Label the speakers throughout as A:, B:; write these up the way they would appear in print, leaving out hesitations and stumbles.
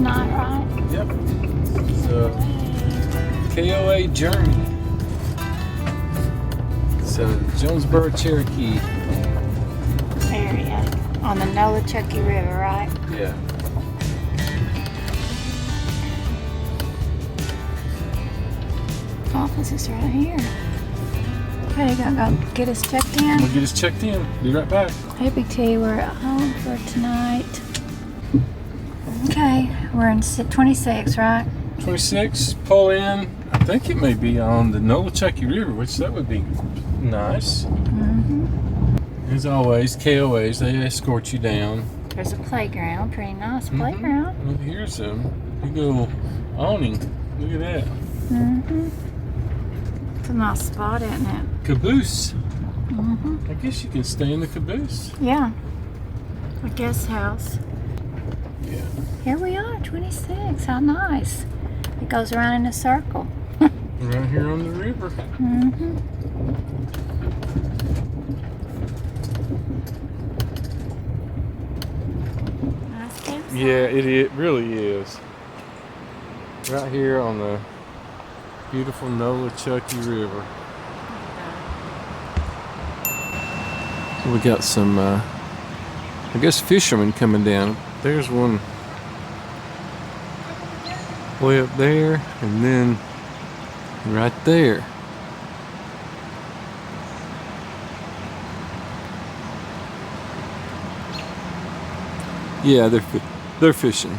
A: tonight, right?
B: Yep. So, KOA Journey. So, Jonesborough, Cherokee.
A: Area on the KOA Cherokee River, right?
B: Yeah.
A: Office is right here. Okay, you gotta go get us checked in.
B: We'll get us checked in. Be right back.
A: Hey, Big T, we're at home for tonight. Okay, we're in 26, right?
B: 26. Pull in. I think it may be on the KOA Cherokee River, which that would be nice. As always, KOAs, they escort you down.
A: There's a playground, pretty nice playground.
B: And here's a big old awning. Look at that.
A: It's a nice spot, isn't it?
B: Caboose. I guess you can stay in the caboose.
A: Yeah. A guest house.
B: Yeah.
A: Here we are, 26. How nice. It goes around in a circle.
B: Right here on the river.
A: Nice campsite.
B: Yeah, it really is. Right here on the beautiful KOA Cherokee River. So we got some, I guess, fishermen coming down. There's one way up there, and then right there. Yeah, they're fishing.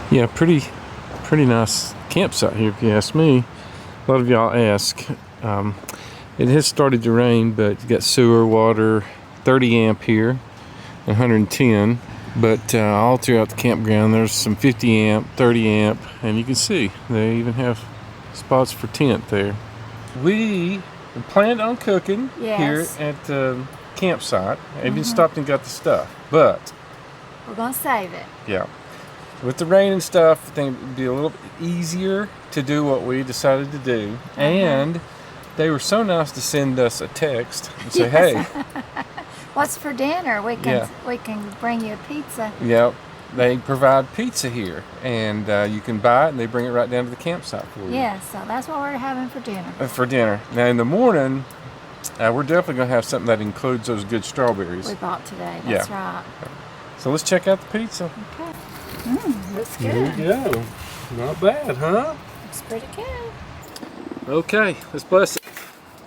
B: Yeah, pretty nice campsite here, if you ask me. A lot of y'all ask. It has started to rain, but you got sewer water, 30 amp here, 110. But all throughout the campground, there's some 50 amp, 30 amp, and you can see they even have spots for tent there. We planned on cooking here at the campsite. I even stopped and got the stuff, but
A: we're gonna save it.
B: Yeah. With the rain and stuff, I think it would be a little easier to do what we decided to do. And they were so nice to send us a text and say, hey.
A: What's for dinner? We can bring you a pizza.
B: Yep. They provide pizza here. And you can buy it and they bring it right down to the campsite for you.
A: Yeah, so that's what we're having for dinner.
B: For dinner. Now in the morning, we're definitely going to have something that includes those good strawberries.
A: We bought today, that's right.
B: So let's check out the pizza.
A: Okay. Looks good.
B: Here we go. Not bad, huh?
A: Looks pretty good.
B: Okay, let's bless it.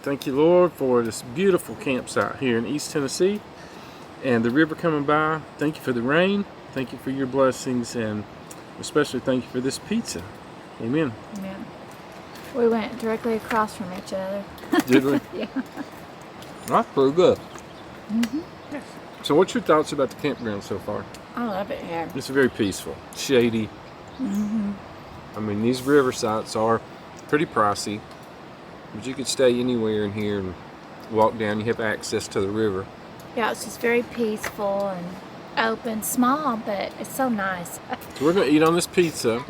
B: Thank you, Lord, for this beautiful campsite here in East Tennessee and the river coming by. Thank you for the rain. Thank you for your blessings, and especially thank you for this pizza. Amen.
A: Amen. We went directly across from each other.
B: Did we?
A: Yeah.
B: That's pretty good. So what's your thoughts about the campground so far?
A: I love it here.
B: It's very peaceful, shady. I mean, these river sites are pretty pricey, but you could stay anywhere in here and walk down. You have access to the river.
A: Yeah, it's just very peaceful and open, small, but it's so nice.
B: So we're going to eat on this pizza,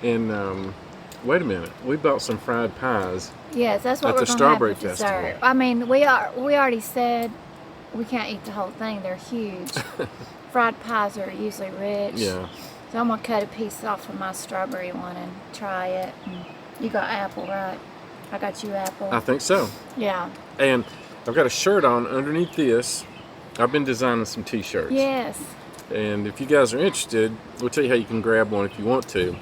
B: and wait a minute, we bought some fried pies.
A: Yes, that's what
B: at
A: we're
B: the
A: going to
B: Strawberry
A: have for
B: Festival.
A: dessert. I mean, we already said we can't eat the whole thing. They're huge. Fried pies are usually rich.
B: Yeah.
A: So I'm going to cut a piece off of my strawberry one and try it. And you got apple, right? I got you apple.
B: I think so.
A: Yeah.
B: And I've got a shirt on underneath this. I've been designing some t-shirts.
A: Yes.
B: And if you guys are interested, we'll tell you how you can grab one if you want to.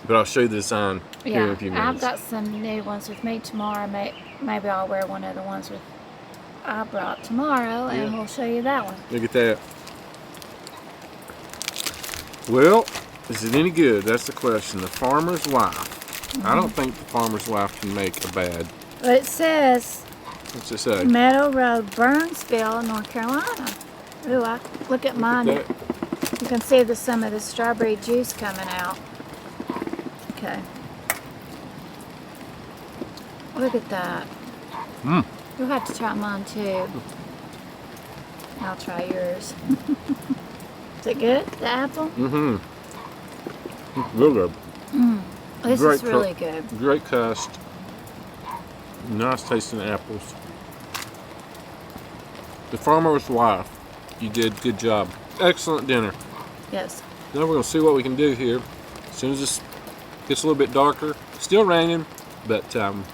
B: But I'll show you the design here in a few minutes.
A: I've got some new ones with me tomorrow. Maybe I'll wear one of the ones I brought tomorrow, and we'll show you that one.
B: Look at that. Well, is it any good? That's the question. The farmer's wife. I don't think the farmer's wife can make a bad.
A: But it says,
B: What's it say?
A: Meadow Road, Burnsville, North Carolina. Ooh, look at mine.
B: Look at that.
A: You can see some of the strawberry juice coming out. Okay. Look at that. You'll have to try mine too. I'll try yours. Is it good, the apple?
B: It's real good.
A: This is really good.
B: Great crust. Nice tasting apples. The farmer's wife. You did good job. Excellent dinner.
A: Yes.
B: Now we're gonna see what we can do here. As soon as this gets a little bit darker, still raining, but oh,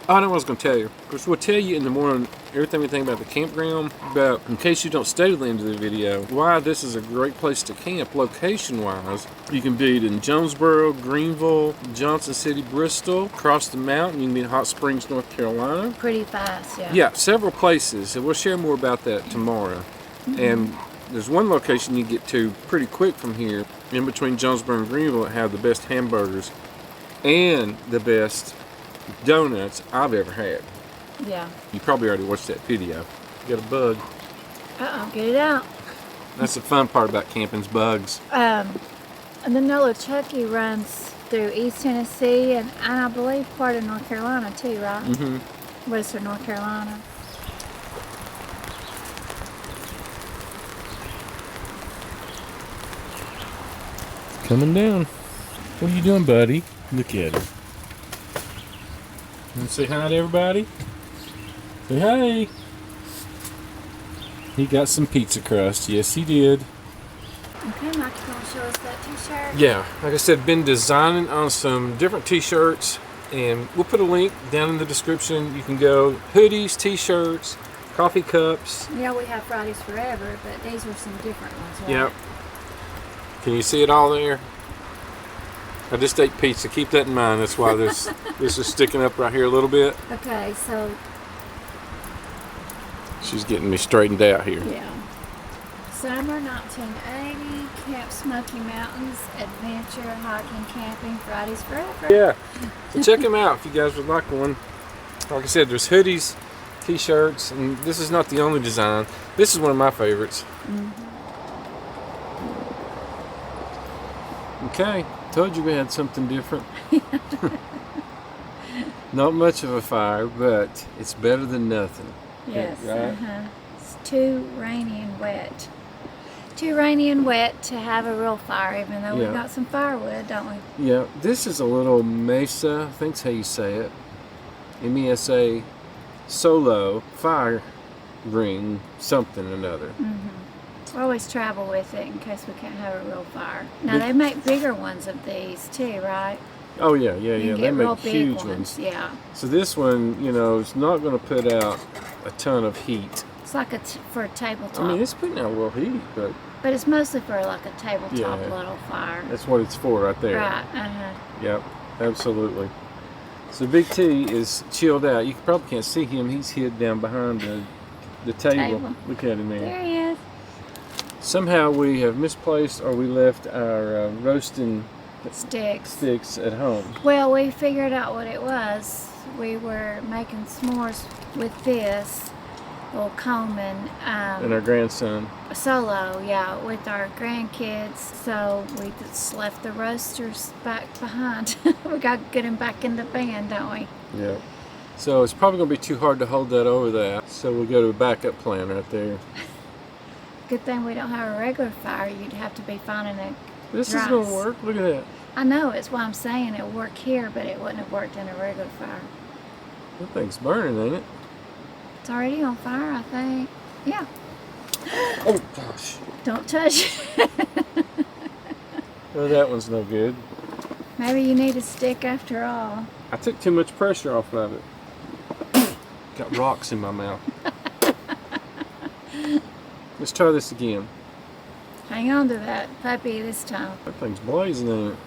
B: I know what I was gonna tell you. Of course, we'll tell you in the morning everything we think about the campground, but in case you don't stay to the end of the video, why this is a great place to camp location-wise. You can be in Jonesborough, Greenville, Johnson City, Bristol, across the mountain. You can be in Hot Springs, North Carolina.
A: Pretty fast, yeah.
B: Yeah, several places, and we'll share more about that tomorrow. And there's one location you get to pretty quick from here, in between Jonesborough and Greenville, that have the best hamburgers and the best donuts I've ever had.
A: Yeah.
B: You probably already watched that video. You got a bug.
A: Uh-oh, get it out.
B: That's the fun part about camping's bugs.
A: And then Nola Chucky runs through East Tennessee and I believe part of North Carolina too, right?
B: Mm-hmm.
A: Western North Carolina.
B: Coming down. What are you doing, buddy? Look at him. Want to say hi to everybody? Say hey. He got some pizza crust. Yes, he did.
A: Okay, Mike, you want to show us that t-shirt?
B: Yeah, like I said, been designing on some different t-shirts, and we'll put a link down in the description. You can go hoodies, t-shirts, coffee cups.
A: Yeah, we have Fridays Forever, but these are some different ones, right?
B: Yep. Can you see it all there? I just ate pizza. Keep that in mind. That's why this is sticking up right here a little bit.
A: Okay, so
B: She's getting me straightened out here.
A: yeah. Summer 1980, Camp Smoky Mountains, adventure, hiking, camping, Fridays Forever.
B: Yeah. So check them out if you guys would like one. Like I said, there's hoodies, t-shirts, and this is not the only design. This is one of my favorites. Okay. Told you we had something different. Not much of a fire, but it's better than nothing.
A: Yes,
B: Right?
A: It's too rainy and wet. Too rainy and wet to have a real fire, even though
B: Yeah.
A: we've got some firewood, don't we?
B: Yeah, this is a little mesa, I think's how you say it. MESA solo fire ring something or another.
A: We always travel with it in case we can't have a real fire. Now they make bigger ones of these too, right?
B: Oh yeah,
A: You can
B: they
A: get real
B: make
A: big
B: huge
A: ones. Yeah,
B: So this one, you know, is not going to put out a ton of heat.
A: it's like for a tabletop,
B: I mean, it's putting out a little heat, but
A: but it's mostly for like a tabletop
B: Yeah.
A: little fire.
B: that's what it's for right there.
A: Right.
B: Yep, absolutely. So Big T is chilled out. You probably can't see him. He's hid down behind the table. Look at him there.
A: There he is.
B: Somehow we have misplaced or we left our roasting
A: Sticks.
B: at home.
A: Well, we figured out what it was. We were making s'mores with this little Coleman
B: And our grandson.
A: solo, yeah, with our grandkids. So we just left the roasters back behind. We got to get them back in the van, don't we?
B: Yeah. So it's probably going to be too hard to hold that over that. So we'll go to a backup plan right there.
A: Good thing we don't have a regular fire. You'd have to be finding a
B: This is
A: Right.
B: going to work. Look at that.
A: I know, it's why I'm saying it'll work here, but it wouldn't have worked in a regular fire.
B: That thing's burning, ain't it?
A: It's already on fire, I think. Yeah.
B: Oh, gosh.
A: Don't touch it.
B: Oh, that one's no good.
A: Maybe you need a stick after all.
B: I took too much pressure off of it. Got rocks in my mouth. Let's try this again.
A: Hang on to that puppy this time.
B: That thing's blazing, ain't it?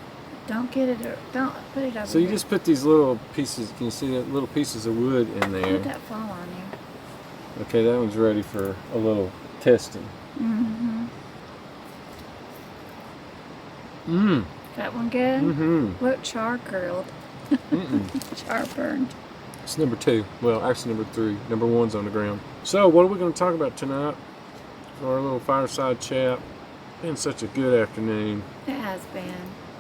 A: Don't get it, don't put it over
B: So you
A: here.
B: just put these little pieces, can you see that little pieces of wood in
A: Let
B: there?
A: that fall on you.
B: Okay, that one's ready for a little testing.
A: That one good?
B: Mm-hmm.
A: Look, char curled. Char burned.
B: It's number 2. Well, actually number 3. Number 1's on the ground. So what are we going to talk about tonight for our little fireside chat? Been such a good afternoon.
A: It has been.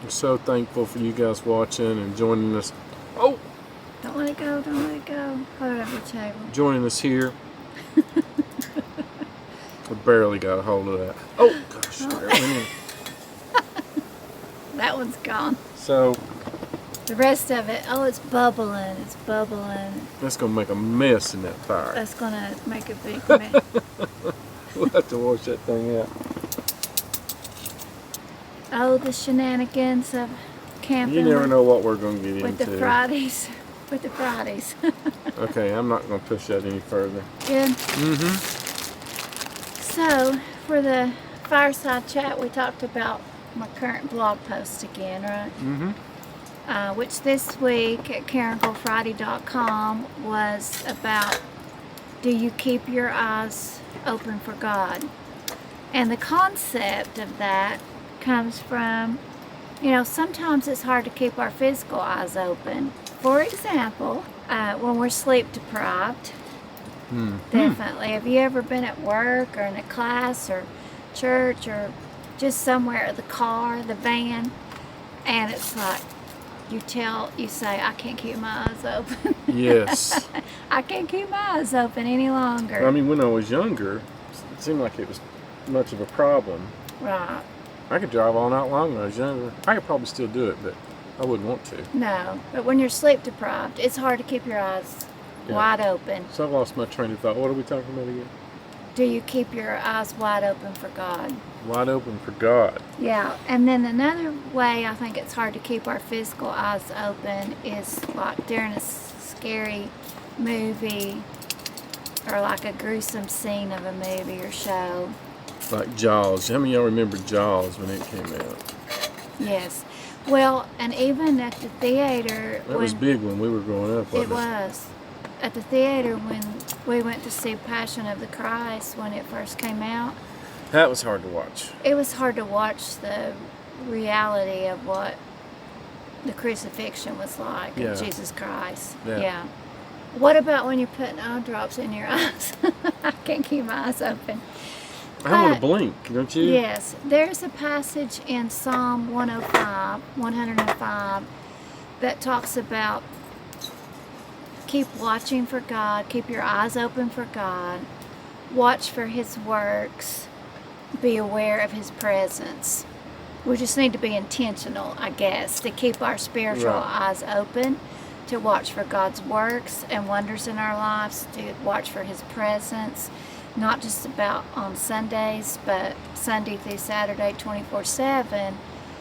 B: I'm so thankful for you guys watching and joining us. Oh,
A: Don't let it go, don't let it go. Put it over the table.
B: joining us here. I barely got a hold of that. Oh gosh, there it went in.
A: That one's gone.
B: So
A: The rest of it, oh, it's bubbling. It's bubbling.
B: that's gonna make a mess in that fire.
A: That's gonna make a big mess.
B: We'll have to wash that thing out.
A: Oh, the shenanigans of camping.
B: You never know what we're going to get
A: with
B: into.
A: the Fridays. With the Fridays.
B: Okay, I'm not going to push that any further.
A: Good.
B: Mm-hmm.
A: So, for the fireside chat, we talked about my current blog post again, right?
B: Mm-hmm.
A: Which this week at campgroundfriday.com was about, do you keep your eyes open for God? And the concept of that comes from, sometimes it's hard to keep our physical eyes open. For example, when we're sleep deprived, definitely. Have you ever been at work or in a class or church or just somewhere, the car, the van, and it's like you say, I can't keep my eyes open.
B: Yes.
A: I can't keep my eyes open any longer.
B: I mean, when I was younger, it seemed like it was much of a problem.
A: Right.
B: I could drive all night long when I was younger. I could probably still do it, but I wouldn't want to.
A: No, but when you're sleep deprived, it's hard to keep your eyes wide open.
B: So I've lost my train of thought. What are we talking about again?
A: Do you keep your eyes wide open for God?
B: Wide open for God.
A: Yeah, and then another way I think it's hard to keep our physical eyes open is like during a scary movie or like a gruesome scene of a movie or show.
B: Like Jaws. How many of y'all remember Jaws when it came out?
A: Yes. Well, and even at the theater.
B: That was big when we were growing up, wasn't it?
A: It was. At the theater when we went to see Passion of the Christ when it first came out.
B: That was hard to watch.
A: It was hard to watch the reality of what the crucifixion was like of Jesus Christ. Yeah. What about when you're putting eye drops in your eyes? I can't keep my eyes open.
B: I want to blink, don't you?
A: Yes. There's a passage in Psalm 105 that talks about keep watching for God, keep your eyes open for God, watch for His works, be aware of His presence. We just need to be intentional, I guess, to keep our spiritual eyes open, to watch for God's works and wonders in our lives, to watch for His presence, not just about on Sundays, but Sunday through Saturday, 24/7.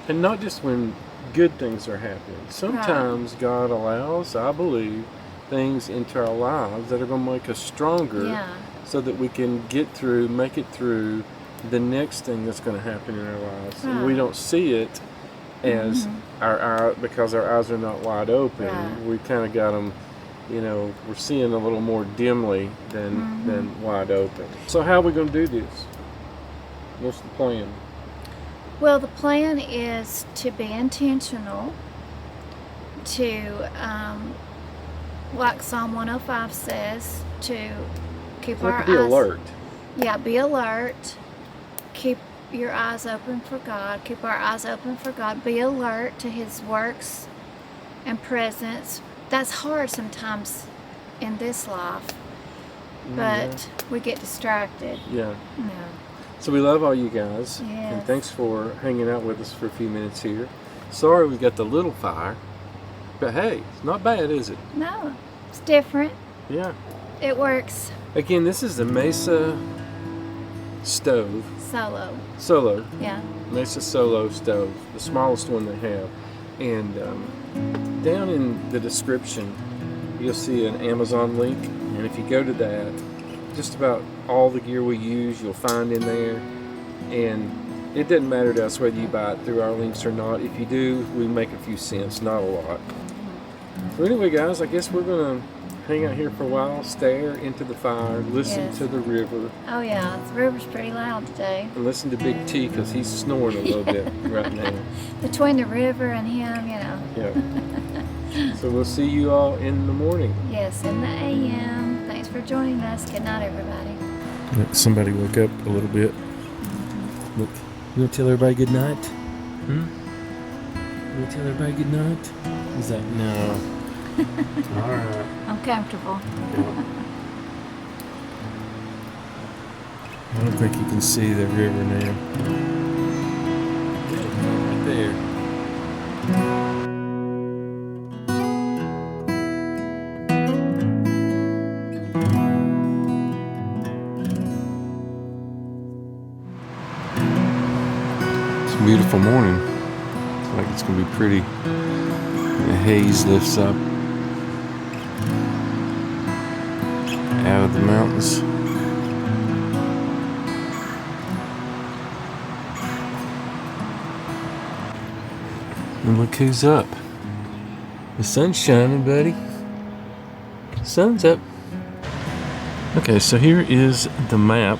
B: And not just when good things are happening. Sometimes God allows, I believe, things into our lives that are going to make us stronger so that we can make it through the next thing that's going to happen in our lives. And we don't see it as because our eyes are not wide open. We kind of got them, we're seeing a little more dimly than wide open. So how are we going to do this? What's the plan?
A: Well, the plan is to be intentional, to like Psalm 105 says, to keep our eyes...
B: be alert.
A: Yeah, be alert. Keep your eyes open for God. Keep our eyes open for God. Be alert to His works and presence. That's hard sometimes in this life, but we get distracted.
B: Yeah. So we love all you guys, and thanks for hanging out with us for a few minutes here. Sorry we got the little fire. But hey, it's not bad, is it?
A: No, it's different.
B: Yeah.
A: It works.
B: Again, this is the Mesa stove. Solo.
A: Yeah.
B: Mesa Solo stove, the smallest one they have. And down in the description, you'll see an Amazon link. And if you go to that, just about all the gear we use, you'll find in there. And it doesn't matter to us whether you buy it through our links or not. If you do, we make a few cents, not a lot. So anyway, guys, I guess we're going to hang out here for a while, stare into the fire, listen to the river.
A: Oh, yeah, the river's pretty loud today.
B: And listen to Big T, because he's snoring a little bit right now.
A: Between the river and him,
B: Yeah. So we'll see you all in the morning.
A: Yes, in the AM. Thanks for joining us. Good night, everybody.
B: Somebody woke up a little bit. Look, you want to tell everybody good night? You want to tell everybody good night? He's like, no. All right.
A: I'm comfortable.
B: I don't think you can see the river now. Right there. Beautiful morning. Looks like it's gonna be pretty. The haze lifts up out of the mountains. And look who's up. The sun's shining, buddy. Sun's up. Okay, so here is the map.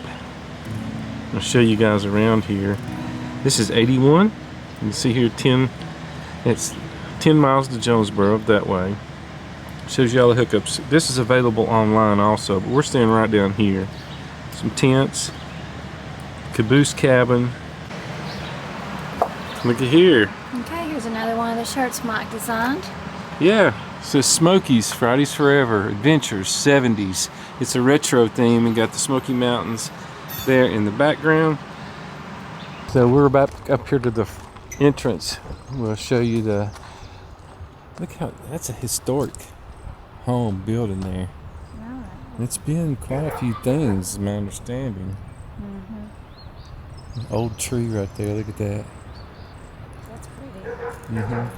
B: I'll show you guys around here. This is 81. You can see here it's 10 miles to Jonesborough that way. Shows you all the hookups. This is available online also, but we're staying right down here. Some tents, caboose cabin. Look at here.
A: Okay, here's another one of the shirts Mike designed.
B: Yeah, it says Smoky's Fridays Forever Adventures 70s. It's a retro theme and got the Smoky Mountains there in the background. So we're about up here to the entrance. We'll show you the, look how, that's a historic home building there.
A: Right.
B: It's been quite a few things, is my understanding. An old tree right there, look at that.
A: That's pretty.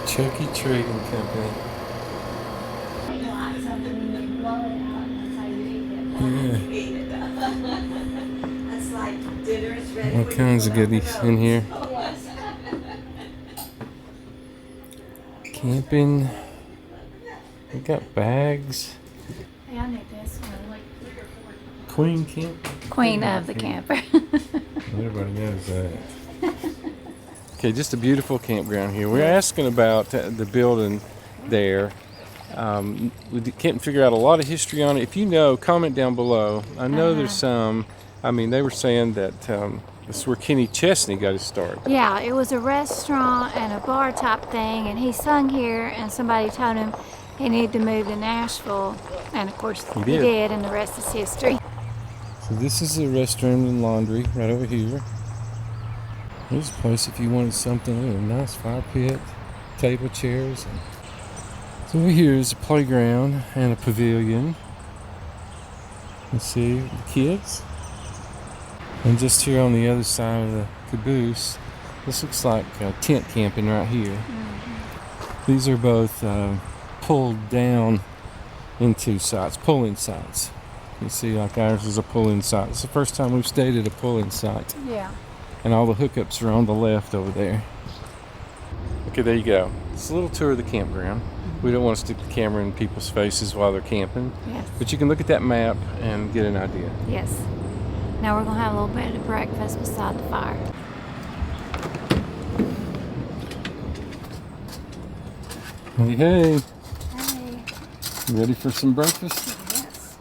B: Cherokee Trading Company. Yeah. All kinds of goodies in here. Camping. We got bags.
A: Hey, I need this one.
B: Queen camp.
A: Queen of the camper.
B: Everybody knows that. Okay, just a beautiful campground here. We're asking about the building there. We can't figure out a lot of history on it. If you know, comment down below. I know there's some. I mean, they were saying that this is where Kenny Chesney got his start.
A: Yeah, it was a restaurant and a bar type thing, and he sung here, and somebody told him he needed to move to Nashville, and of course he did, and the rest is history.
B: So this is the restroom and laundry right over here. Here's a place if you wanted something, a nice fire pit, table, chairs. So over here is a playground and a pavilion. You see the kids. And just here on the other side of the caboose, this looks like tent camping right here. These are both pulled down into sites, pull-in sites. You see, like ours is a pull-in site. It's the first time we've stayed at a pull-in site.
A: Yeah.
B: And all the hookups are on the left over there. Okay, there you go. It's a little tour of the campground. We don't want to stick the camera in people's faces while they're camping.
A: Yes.
B: But you can look at that map and get an idea.
A: Yes. Now we're going to have a little bit of breakfast beside the fire.
B: Hey, hey.
A: Hey.
B: You ready for some breakfast?
A: Yes.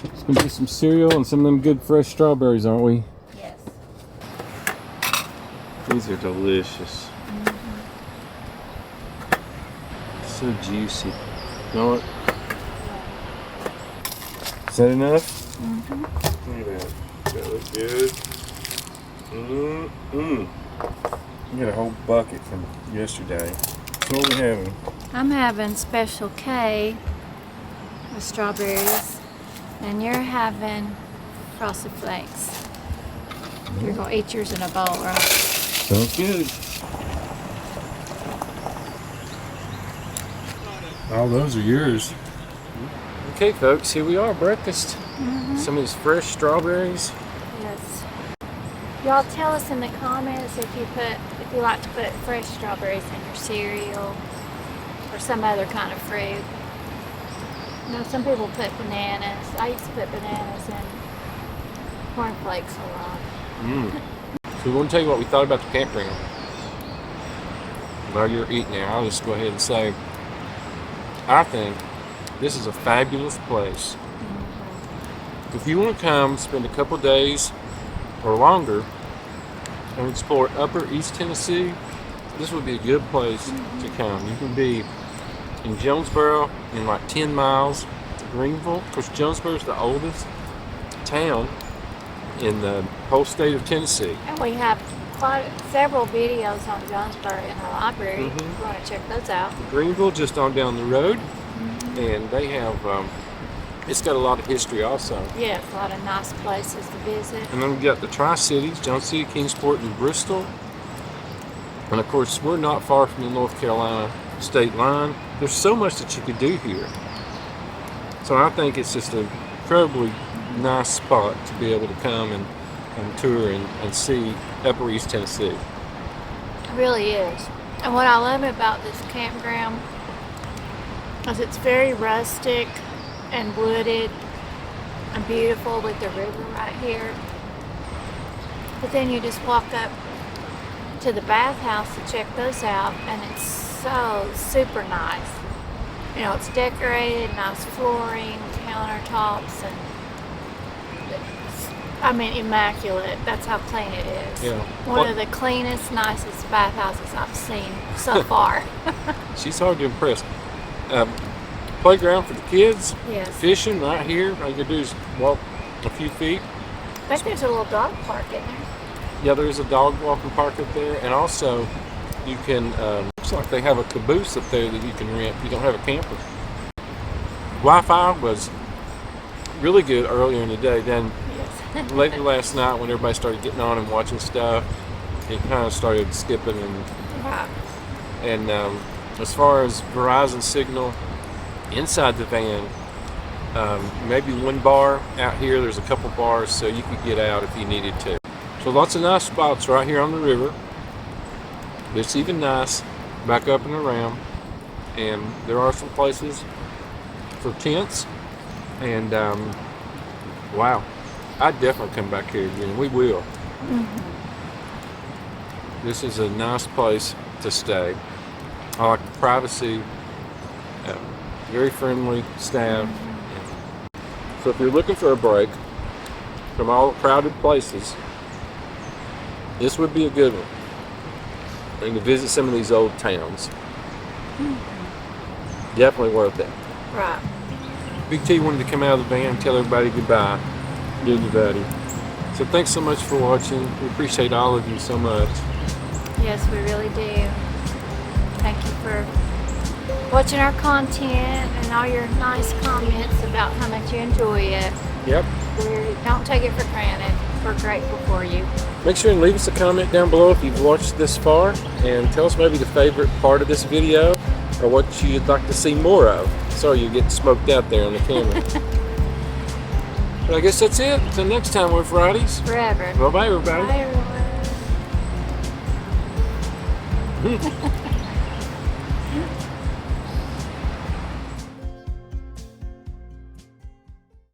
B: It's going to be some cereal and some of them good fresh strawberries, aren't we?
A: Yes.
B: These are delicious. So juicy. You know what? Is that enough? Look at that. That looks good. We got a whole bucket from yesterday. So what are we having?
A: I'm having Special K with strawberries, and you're having Frosted Flakes. You're going to eat yours in a bowl, right?
B: Sounds good. All those are yours. Okay, folks, here we are, breakfast. Some of these fresh strawberries.
A: Yes. Y'all tell us in the comments if you like to put fresh strawberries in your cereal or some other kind of fruit. You know, some people put bananas. I used to put bananas in cornflakes a lot.
B: So we want to tell you what we thought about the campground. While you're eating there, I'll just go ahead and say, I think this is a fabulous place. If you want to come spend a couple days or longer and explore Upper East Tennessee, this would be a good place to come. You can be in Jonesborough in like 10 miles to Greenville. Of course, Jonesborough is the oldest town in the whole state of Tennessee.
A: And we have several videos on Jonesborough in our library. If you want to check those out.
B: Greenville just on down the road, and they have It's got a lot of history also.
A: Yeah, a lot of nice places to visit.
B: And then we got the Tri-Cities, Jones City, Kingsport, and Bristol. And of course, we're not far from the North Carolina state line. There's so much that you could do here. So I think it's just an incredibly nice spot to be able to come and tour and see Upper East Tennessee.
A: It really is. And what I love about this campground is it's very rustic and wooded and beautiful with the river right here. But then you just walk up to the bathhouse to check those out, and it's so super nice. You know, it's decorated, nice flooring, countertops, and immaculate. That's how clean it is.
B: Yeah.
A: One of the cleanest, nicest bathhouses I've seen so far.
B: She's hard to impress. Playground for the kids.
A: Yes.
B: Fishing right here. All you can do is walk a few feet.
A: I think there's a little dog park in there.
B: Yeah, there's a dog walking park up there, and also you can. Looks like they have a caboose up there that you can rent if you don't have a camper. Wi-Fi was really good earlier in the day. Then
A: Yes.
B: later last night, when everybody started getting on and watching stuff, it kind of started skipping.
A: Right.
B: And as far as Verizon signal inside the van, maybe one bar out here. There's a couple bars, so you could get out if you needed to. So lots of nice spots right here on the river. It's even nice back up and around, and there are some places for tents. And wow, I'd definitely come back here again. We will. This is a nice place to stay. I like the privacy. Very friendly staff. So if you're looking for a break from all the crowded places, this would be a good one. And to visit some of these old towns. Definitely worth it.
A: Right.
B: Big T wanted to come out of the van and tell everybody goodbye. Good buddy. So thanks so much for watching. We appreciate all of you so much.
A: Yes, we really do. Thank you for watching our content and all your nice comments about how much you enjoy it.
B: Yep.
A: We don't take it for granted. We're grateful for you.
B: Make sure and leave us a comment down below if you've watched this far, and tell us maybe the favorite part of this video or what you'd like to see more of. Sorry you're getting smoked out there on the camera. But I guess that's it. Until next time, we're Fridays.
A: Forever.
B: Bye-bye, everybody.
A: Bye, everyone.